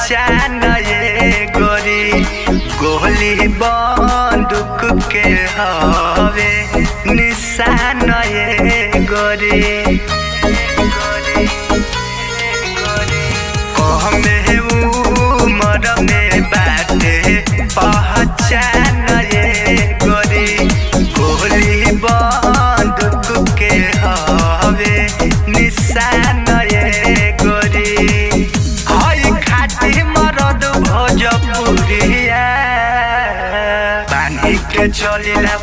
पहचान ये गोरी गोली बंदूक के हवे निशान ये गोरी कहमे उमर में बाटे पहचान ये गोरी गोली बंदूक के हवे निशान ये गोरी हई खाटी मरद भोजपुरिया बानी के चलिला